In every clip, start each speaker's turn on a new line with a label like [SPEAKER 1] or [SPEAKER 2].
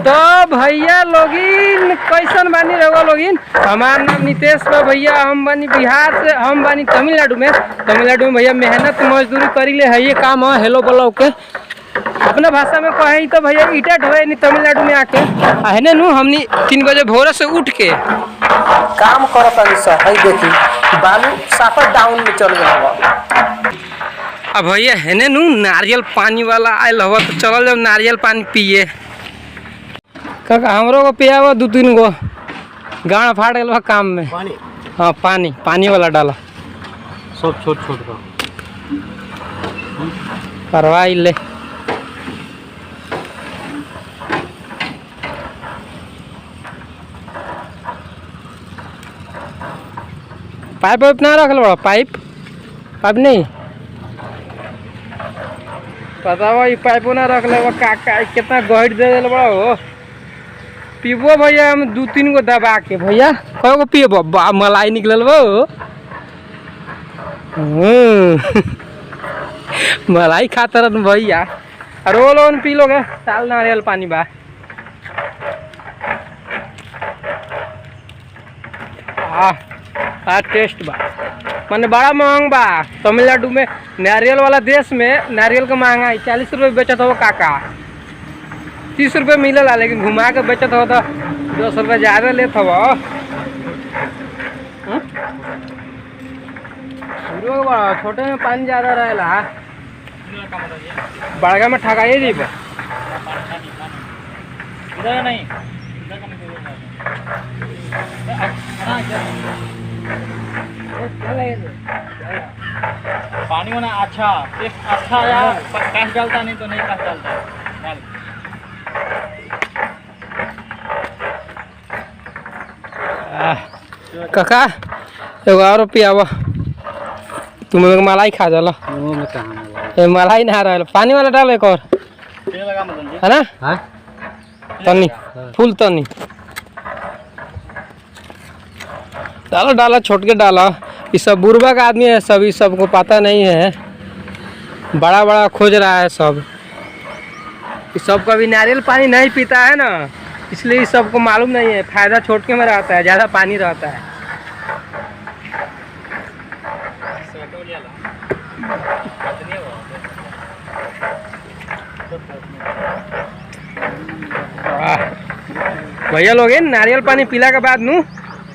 [SPEAKER 1] तो भैया लोगिन कैसन बानी रहुआ लोगिन। हमार नाम नितेश बा भैया। हम बानी बिहार से, हम बानी तमिलनाडु में भैया मेहनत मजदूरी करी ले है ये काम है। हेलो बोलो के अपना भाषा में कहे तो भैया ईटा ढोए नहीं तमिलनाडु में आके है नु। हमनी 3 बजे भोर से उठ के
[SPEAKER 2] काम करता है। देखी बालू साफा डाउन में चल गया।
[SPEAKER 1] अब भैया है नु नारियल पानी वाला आयल हवा तो चल जाओ नारियल पानी पिए। काका हमरो को पिया 2-3 गो गाड़ फाट गया काम में।
[SPEAKER 2] पानी
[SPEAKER 1] हाँ पानी वाला डाला
[SPEAKER 2] सब छोट छोट का
[SPEAKER 1] करवा ले। पाइप ना रख लो। पाइप नहीं पता हुआ पाइपो ना रख ले काका कितना गहरी दे दिल बड़ा हो। पीबो भैया हम 2-3 गो दबा के भैया कई गो पीबो मलाई निकल वो मलाई खाता रह भैया। रो लो पी लोगे साल नारियल पानी बा। टेस्ट बा माने बड़ा महंग बा। तमिलनाडु में नारियल वाला देश में नारियल का महंगा है। 40 रुपये बेचत हो काका, 30 रुपये मिलेला लेकिन घुमा के बेचत हो तो 10 रुपये ज़्यादा लेत हो। छोटे में पानी ज़्यादा रहेला, बड़गा में ठगाइए जी नहीं।
[SPEAKER 3] पानी होना अच्छा या कस डालता नहीं तो नहीं कस डालता।
[SPEAKER 1] काका एगो और पियावा तुम मलाई खा जाला। मलाई ना रहा पानी वाला डालो एक और है ना। हाँ? तनी फुल तनी डाला छोट के डाला। ये सब बुर्बक आदमी है सब, इस सबको पता नहीं है। बड़ा खोज रहा है सब। इस सब कभी नारियल पानी नहीं पीता है ना, इसलिए इस सबको मालूम नहीं है। फायदा छोटके में रहता है, ज़्यादा पानी रहता है। भैया लोग नारियल पानी पीला के बाद नू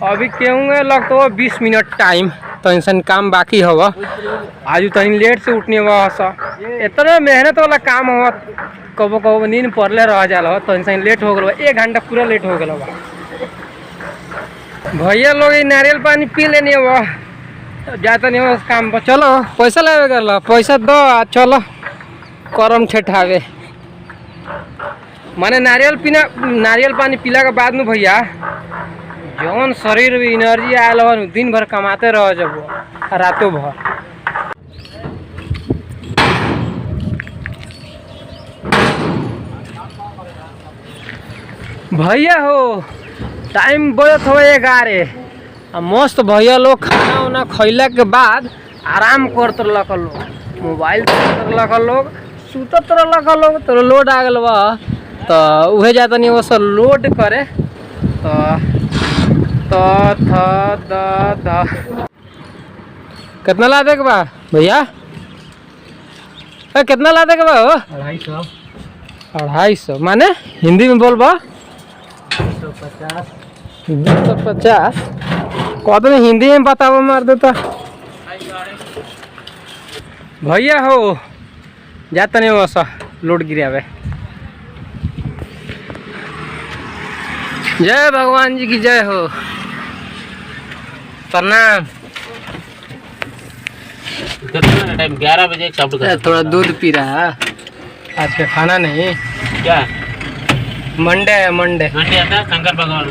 [SPEAKER 1] अभी कहूँगे लगता हो 20 मिनट टाइम तो इंसान काम बाकी हवा। आज तनी लेट से उठने हुआ इतना मेहनत वाला काम हुआ। कबो नींद पड़ले रह जाला तो इंसान लेट हो गया। 1 घंटा पूरा लेट हो गया। भैया लोग नारियल पानी पी लेने हुआ जाता नहीं हो काम पर। चलो पैसा लगे कर पैसा दो चलो करम ठेठावे। माने नारियल पानी पीला के बाद में भैया जौन शरीर में एनर्जी आयल हो दिन भर कमाते रह जब रातों भर। भैया हो टाइम बजत हो 11। मस्त भैया लोग खाना उना खैला के बाद आराम करते रह लोग, मोबाइल रख लोग, सुतत रह लोग। तो लोड आ गल बा तो उहे जाता नहीं वो सब लोड करे तो कितना ला दे के बा भैया? कितना ला दे के बा? 250 माने हिंदी में बोल बा 250 कद में हिंदी में बताओ मार देता। भैया हो जाता नहीं वो सब लोड गिरावे। जय भगवान जी की जय हो। प्रणाम।
[SPEAKER 3] टाइम 11 बजे
[SPEAKER 1] थोड़ा दूध पी रहा है। आज का खाना नहीं
[SPEAKER 3] क्या
[SPEAKER 1] मंडे है। मंडे
[SPEAKER 3] आता शंकर भगवान।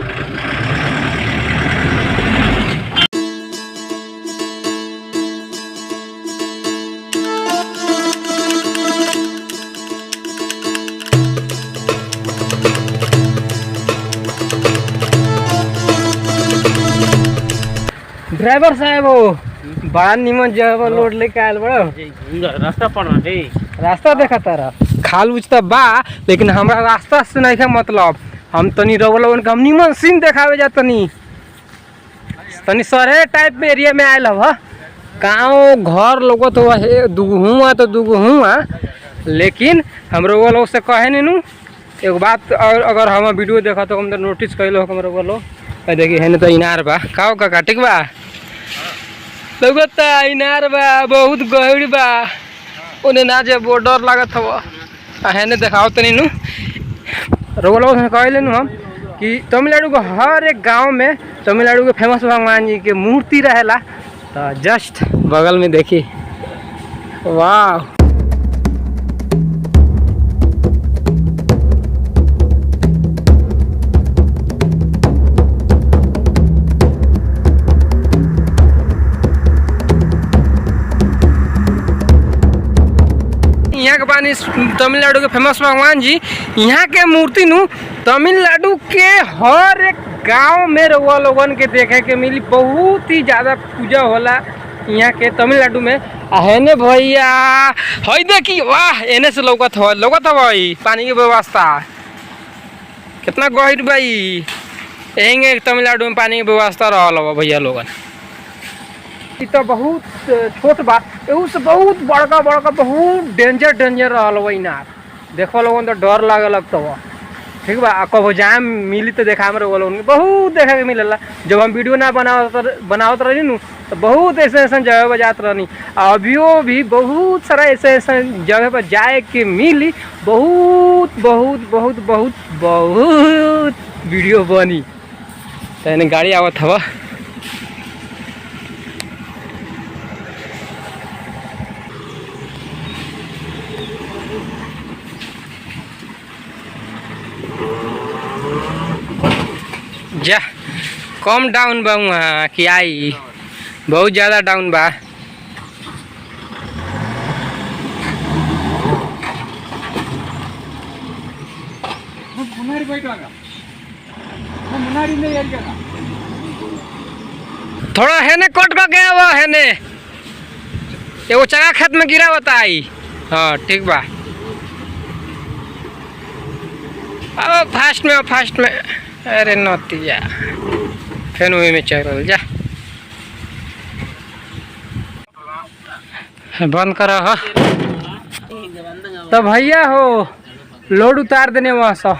[SPEAKER 1] ड्राइवर साहब हो बड़ा निमन जगह लोड लेके आयल बड़ो।
[SPEAKER 3] रास्ता पड़ रहा है,
[SPEAKER 1] रास्ता देखा तारा खाल उच तो बा, लेकिन हमरा रास्ता से नहीं है मतलब। हम तनी रउआ के हम निमन सीन देखावे जा तनी सरे टाइप में एरिया में आयल हवा। गाँव घर लोग तो है दूगो हुआ तो दूगो हुआ, लेकिन हम रउआ लोग से कहे नु एगो बात। और अगर हम वीडियो देखा तो हम तो नोटिस कैलो हम रउआ लोग देखिए है तो इनार बा का काका ठीक बा लगता इनार बा बहुत गहरी बा उन्हें ना जे बॉर्डर लागत हवा है देखाओ तनी नु रउआ लोग कहले नु हम कि तमिलनाडु के हर एक गांव में तमिलनाडु के फेमस भगवान जी के मूर्ति रहेला। तो जस्ट बगल में देखी वाह यहाँ के पानी तमिलनाडु के फेमस भगवान जी यहाँ के मूर्ति नु तमिलनाडु के हर एक गांव में रउआ लोगन के देखे के मिली। बहुत ही ज़्यादा पूजा होला यहाँ के तमिलनाडु में। हेने भैया हई देखी वाह एने से लौकत भाई पानी की व्यवस्था कितना गहिर भाई। यहीं तमिलनाडु में पानी की व्यवस्था रहा भैया लोगन। तो बहुत छोट बा एहू से बहुत बड़का बड़का बहुत डेंजर रहा इनार देखो लोगन तो डर लागे लगता हुआ ठीक बा। कब जाम मिली तो देखा में लोगन बहुत देखे के मिलेला। जब हम वीडियो ना बनावत रही नु तो बहुत ऐसे जगह पर जात रहनी। अभियो भी बहुत सारा ऐसे जगह पर जाए के मिली। बहुत बहुत बहुत बहुत बहुत वीडियो बनी तो गाड़ी आवत हवा। जा कम डाउन बा वहाँ कि आई बहुत ज़्यादा डाउन बा। थोड़ा है ने कट का गया वो है ने एगो चगा खेत में गिरा होता आई। हाँ ठीक बा अब फास्ट में अरे नतिया फिर वही में चल जा बंद करो हो। तो भैया हो लोड उतार देने वहाँ सब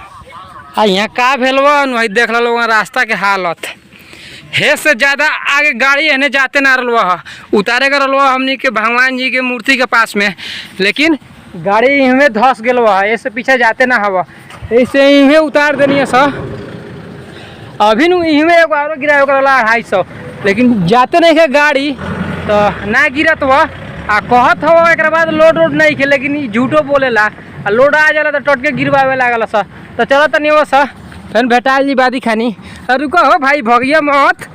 [SPEAKER 1] यहाँ का भेलवा वही देख लो रास्ता के हालत है से ज़्यादा आगे गाड़ी एने जाते ना रहा उतारे का रहा हमनी के भगवान जी के मूर्ति के पास में, लेकिन गाड़ी इहमें धस गल ऐसे पीछे जाते ना हवा ऐसे इहें उतार देनी है सर। अभी नु इहमें एगो आरो गिरा 250, लेकिन जाते नहीं है गाड़ी तो ना गिरत हुआ आ कहत हो एक बाद लोड नहीं है, लेकिन झूठो बोलेला लोड आ जाला तो टट के गिरवावे लागल सर। तो चलो तनी वो सर फिर भेटाल जी बादी खानी रुको हो भाई भगिया मत।